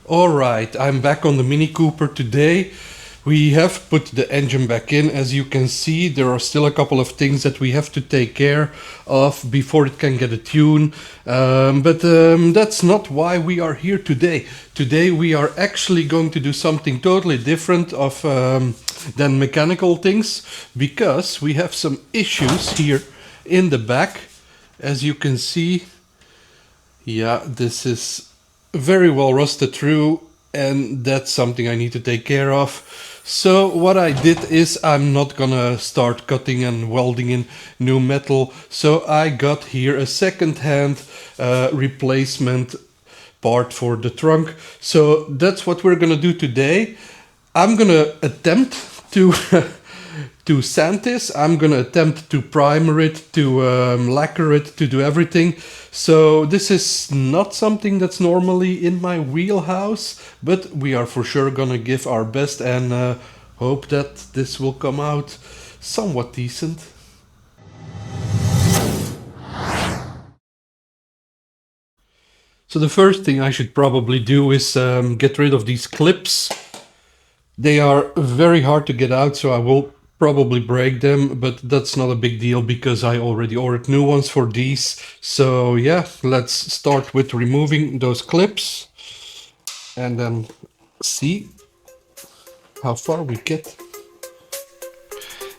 Alright, I'm back on the Mini Cooper today. We have put the engine back in. As you can see, there are still a couple of things that we have to take care of before it can get a tune. But that's not why we are here today. Today we are actually going to do something totally different than mechanical things, because we have some issues here in the back. As you can see, yeah, this is very well rusted through, and that's something I need to take care of. So what I did is, I'm not gonna start cutting and welding in new metal, so I got here a second-hand replacement part for the trunk. So that's what we're gonna do today. I'm gonna attempt to to sand this. I'm gonna attempt to primer it, to lacquer it, to do everything. So this is not something that's normally in my wheelhouse, but we are for sure gonna give our best and hope that this will come out somewhat decent. So the first thing I should probably do is get rid of these clips. They are very hard to get out, so I will probably break them, but that's not a big deal because I already ordered new ones for these. So yeah, let's start with removing those clips and then see how far we get.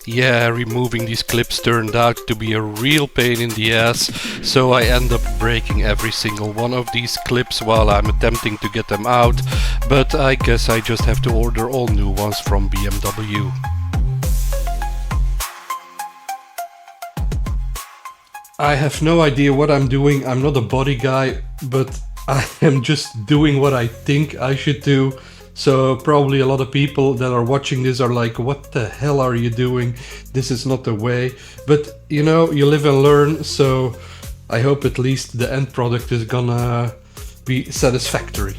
Yeah, removing these clips turned out to be a real pain in the ass, so I end up breaking every single one of these clips while I'm attempting to get them out, but I guess I just have to order all new ones from BMW. I have no idea what I'm doing. I'm not a body guy, but I am just doing what I think I should do. So probably a lot of people that are watching this are like, what the hell are you doing? This is not the way. But you know, you live and learn, so I hope at least the end product is gonna be satisfactory.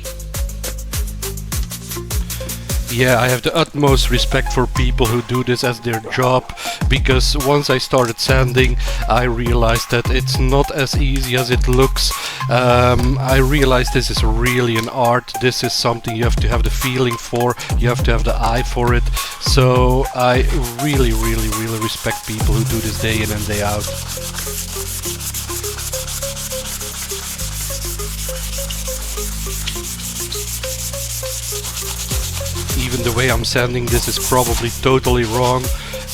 Yeah, I have the utmost respect for people who do this as their job, because once I started sanding, I realized that it's not as easy as it looks. I realized this is really an art. This is something you have to have the feeling for, you have to have the eye for it. So I really respect people who do this day in and day out. Even the way I'm sanding this is probably totally wrong,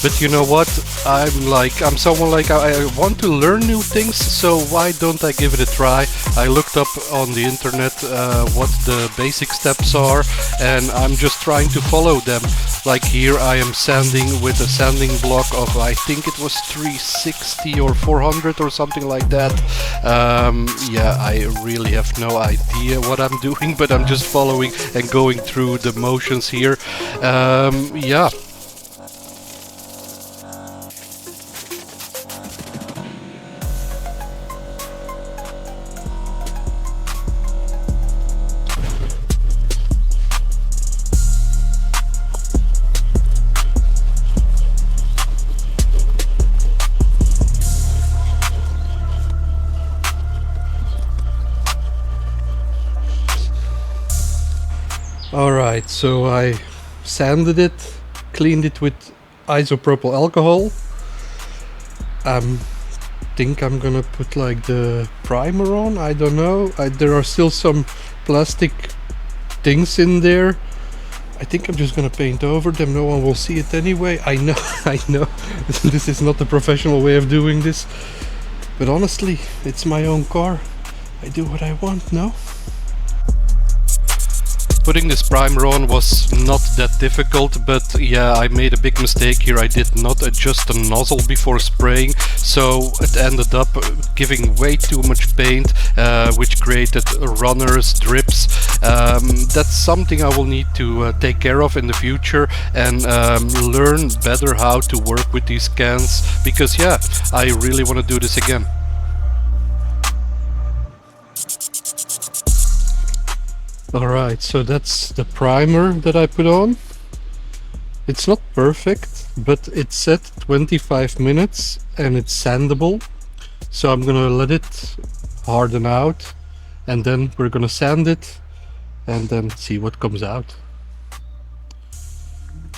but you know what? I'm someone like I want to learn new things, so why don't I give it a try? I looked up on the internet what the basic steps are, and I'm just trying to follow them. Like here I am sanding with a sanding block of, I think it was 360 or 400 or something like that. Yeah, I really have no idea what I'm doing, but I'm just following and going through the motions here. Yeah. Alright, so I sanded it, cleaned it with isopropyl alcohol. Think I'm gonna put like the primer on, I don't know. There are still some plastic things in there. I think I'm just gonna paint over them, no one will see it anyway. I know, this is not the professional way of doing this. But honestly, it's my own car. I do what I want, no? Putting this primer on was not that difficult, but yeah, I made a big mistake here. I did not adjust the nozzle before spraying, so it ended up giving way too much paint, which created runners, drips. That's something I will need to take care of in the future and learn better how to work with these cans, because yeah, I really want to do this again. Alright, so that's the primer that I put on. It's not perfect, but it's set 25 minutes and it's sandable. So I'm gonna let it harden out and then we're gonna sand it and then see what comes out.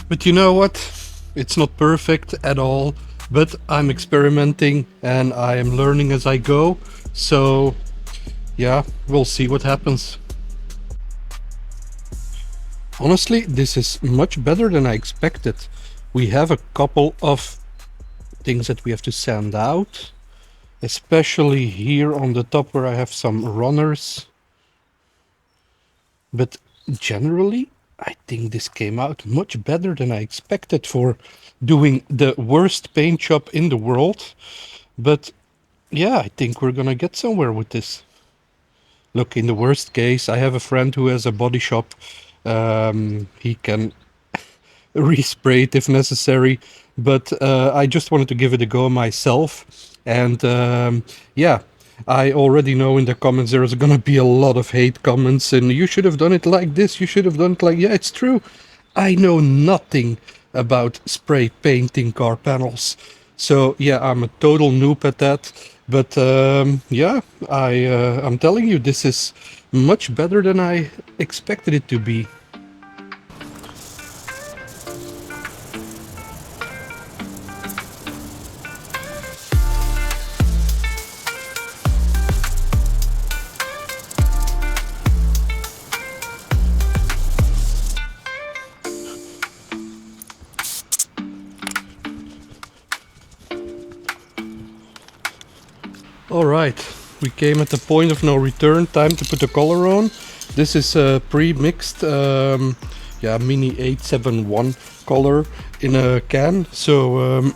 But you know what? It's not perfect at all, but I'm experimenting and I am learning as I go. So yeah, we'll see what happens. Honestly, this is much better than I expected. We have a couple of things that we have to sand out, especially here on the top where I have some runners. But generally, I think this came out much better than I expected for doing the worst paint job in the world. But yeah, I think we're gonna get somewhere with this. Look, in the worst case, I have a friend who has a body shop. He can respray it if necessary, but I just wanted to give it a go myself. And yeah, I already know in the comments there's gonna be a lot of hate comments and you should have done it like this, you should have done it like... Yeah, it's true. I know nothing about spray painting car panels. So yeah, I'm a total noob at that. But yeah, I'm telling you, this is much better than I expected it to be. Alright, we came at the point of no return, time to put the color on. This is a pre-mixed yeah, Mini 871 color in a can, so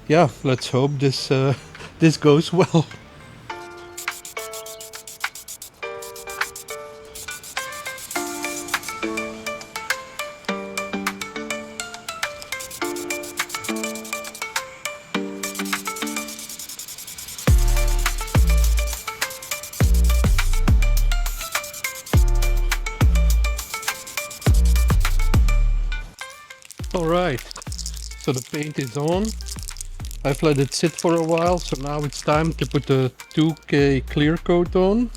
yeah, let's hope this this goes well. Alright, so the paint is on. I've let it sit for a while, so now it's time to put the 2K clear coat on.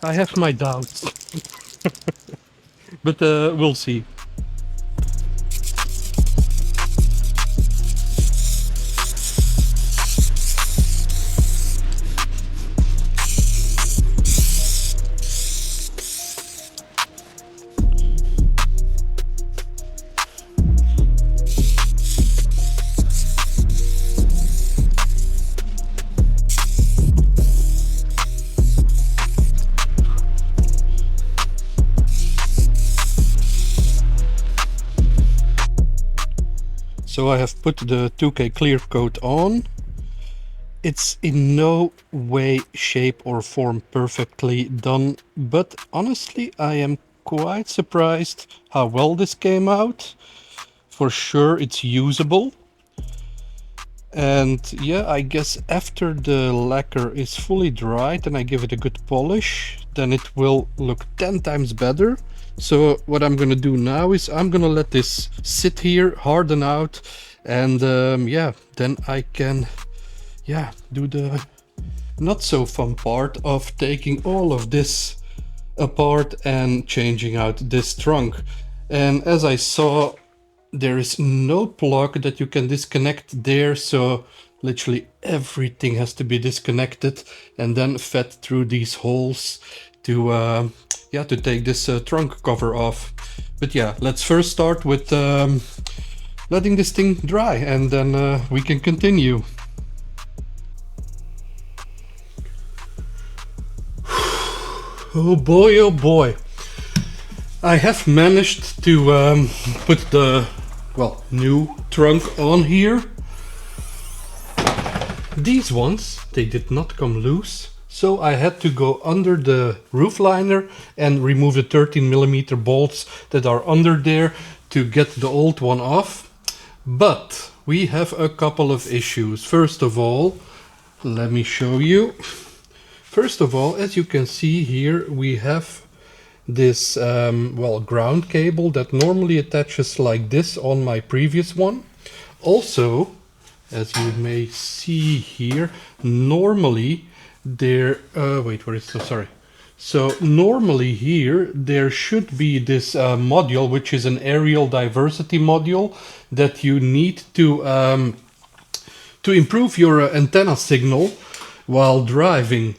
I have my doubts, but we'll see. So I have put the 2K clear coat on. It's in no way, shape or form perfectly done, but honestly I am quite surprised how well this came out. For sure it's usable. And yeah, I guess after the lacquer is fully dried and I give it a good polish, then it will look 10 times better. So what I'm gonna do now is I'm gonna let this sit here, harden out, and yeah, then I can do the not so fun part of taking all of this apart and changing out this trunk. And as I saw, there is no plug that you can disconnect there, so literally everything has to be disconnected and then fed through these holes to yeah, to take this trunk cover off. But yeah, let's first start with letting this thing dry, and then we can continue. Oh boy, I have managed to put the, well, new trunk on here. These ones, they did not come loose, so I had to go under the roof liner and remove the 13mm bolts that are under there to get the old one off. But we have a couple of issues. First of all, let me show you. First of all, as you can see here, we have this well, ground cable that normally attaches like this on my previous one. Also, as you may see here, normally there wait, where is the, sorry. So normally here there should be this module, which is an aerial diversity module that you need to improve your antenna signal while driving.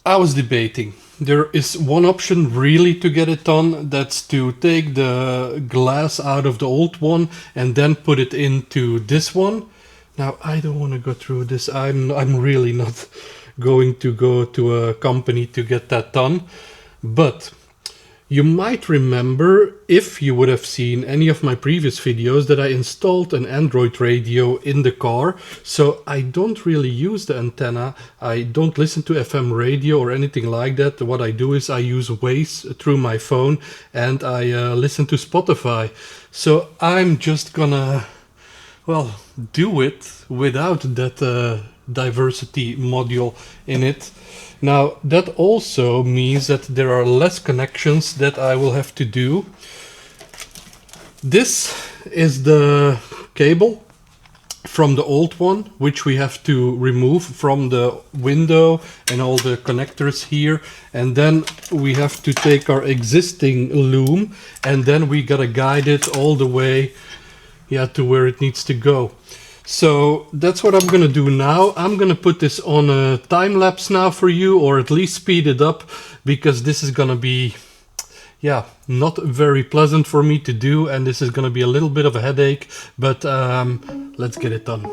I was debating. There is one option really to get it done, that's to take the glass out of the old one and then put it into this one. Now I don't want to go through this. I'm really not going to go to a company to get that done. But you might remember, if you would have seen any of my previous videos, that I installed an Android radio in the car. So I don't really use the antenna. I don't listen to FM radio or anything like that. What I do is I use Waze through my phone and I listen to Spotify. So I'm just gonna, well, do it without that diversity module in it. Now that also means that there are less connections that I will have to do. This is the cable from the old one, which we have to remove from the window and all the connectors here. And then we have to take our existing loom and then we gotta guide it all the way, yeah, to where it needs to go. So that's what I'm gonna do now. I'm gonna put this on a time lapse now for you, or at least speed it up, because this is gonna be, yeah, not very pleasant for me to do, and this is gonna be a little bit of a headache, but let's get it done.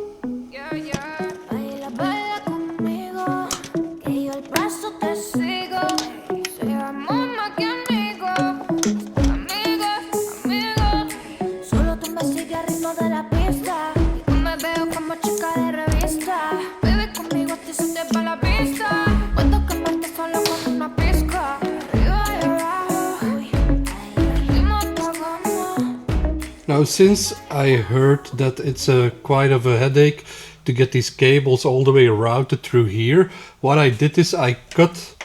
Now, since I heard that it's quite of a headache to get these cables all the way routed through here, what I did is I cut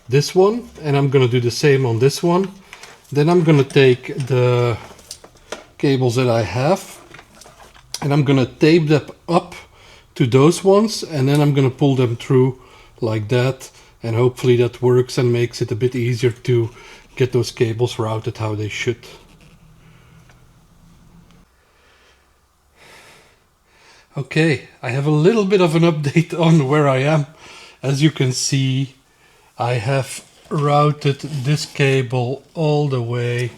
this one, and I'm gonna do the same on this one. Then I'm gonna take the cables that I have and I'm gonna tape them up to those ones, and then I'm gonna pull them through like that, and hopefully that works and makes it a bit easier to get those cables routed how they should. Okay, I have a little bit of an update on where I am. As you can see, I have routed this cable all the way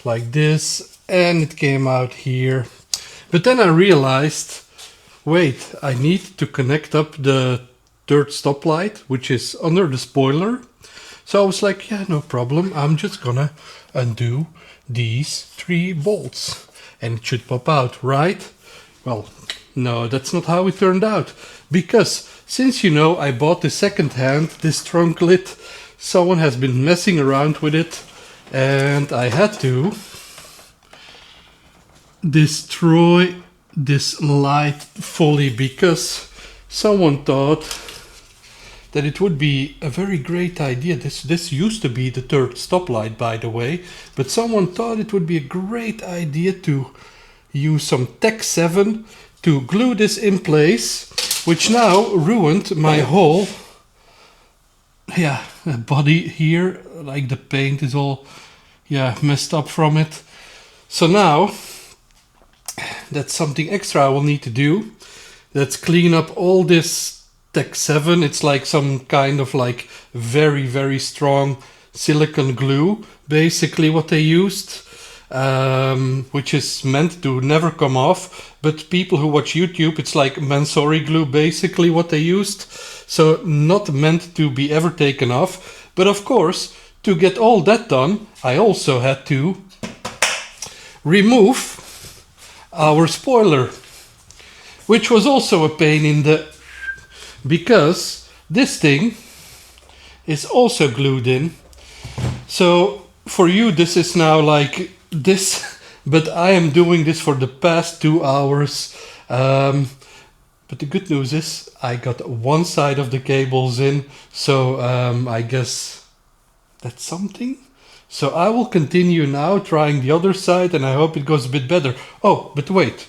like this, and it came out here. But then I realized, wait, I need to connect up the third stoplight, which is under the spoiler. So I was like, yeah, no problem. I'm just gonna undo these 3 bolts and it should pop out, right? Well, no, that's not how it turned out. Because since, you know, I bought this second hand, this trunk lid, someone has been messing around with it, and I had to destroy this light fully, because someone thought that it would be a very great idea. This used to be the third stoplight, by the way, but someone thought it would be a great idea to use some Tech 7 to glue this in place, which now ruined my whole body here. Like the paint is all messed up from it. So now that's something extra I will need to do. Let's clean up all this Tech 7. It's like some kind of like very, very strong silicone glue, basically what they used. Which is meant to never come off, but people who watch YouTube, it's like Mansory glue, basically what they used. So not meant to be ever taken off. But of course, to get all that done, I also had to remove our spoiler, which was also a pain in the... because this thing is also glued in. So for you, this is now like this, but I am doing this for the past 2 hours. But the good news is I got one side of the cables in, so I guess that's something. So I will continue now trying the other side, and I hope it goes a bit better. Oh, but wait,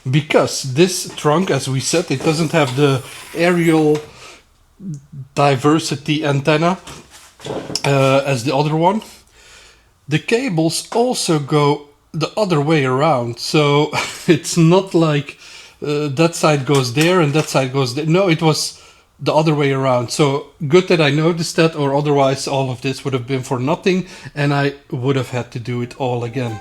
because this trunk, as we said, it doesn't have the aerial diversity antenna as the other one. The cables also go the other way around, so it's not like that side goes there and that side goes there. No, it was the other way around. So good that I noticed that, or otherwise all of this would have been for nothing and I would have had to do it all again.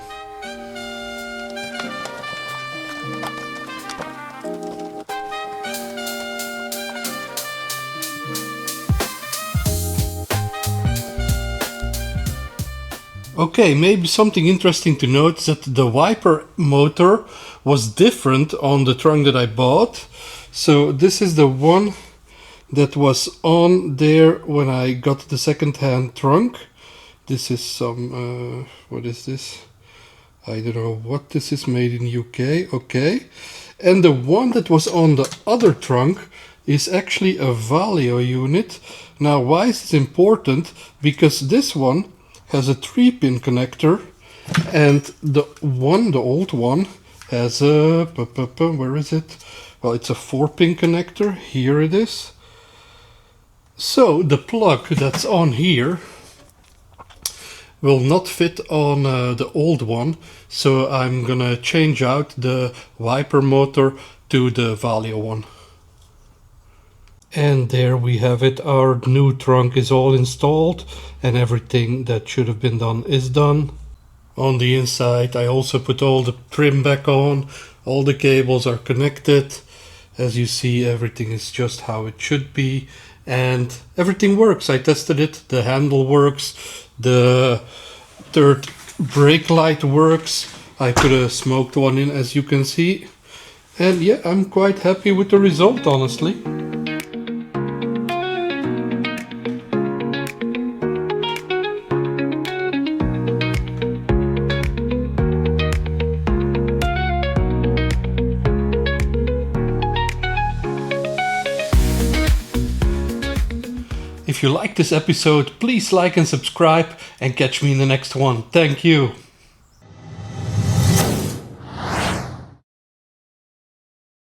Okay, maybe something interesting to note is that the wiper motor was different on the trunk that I bought. So this is the one that was on there when I got the second-hand trunk. This is some, what is this? I don't know what this is, made in UK, okay. And the one that was on the other trunk is actually a Valio unit. Now why is this important? Because this one has a 3-pin connector, and the old one, has a, where is it? Well, it's a 4-pin connector. Here it is. So the plug that's on here will not fit on the old one, so I'm gonna change out the wiper motor to the Valio one. And there we have it, our new trunk is all installed and everything that should have been done is done. On the inside I also put all the trim back on, all the cables are connected. As you see, everything is just how it should be and everything works. I tested it, the handle works, the third brake light works. I put a smoked one in, as you can see, and yeah, I'm quite happy with the result, honestly. If you like this episode, please like and subscribe and catch me in the next one. Thank you.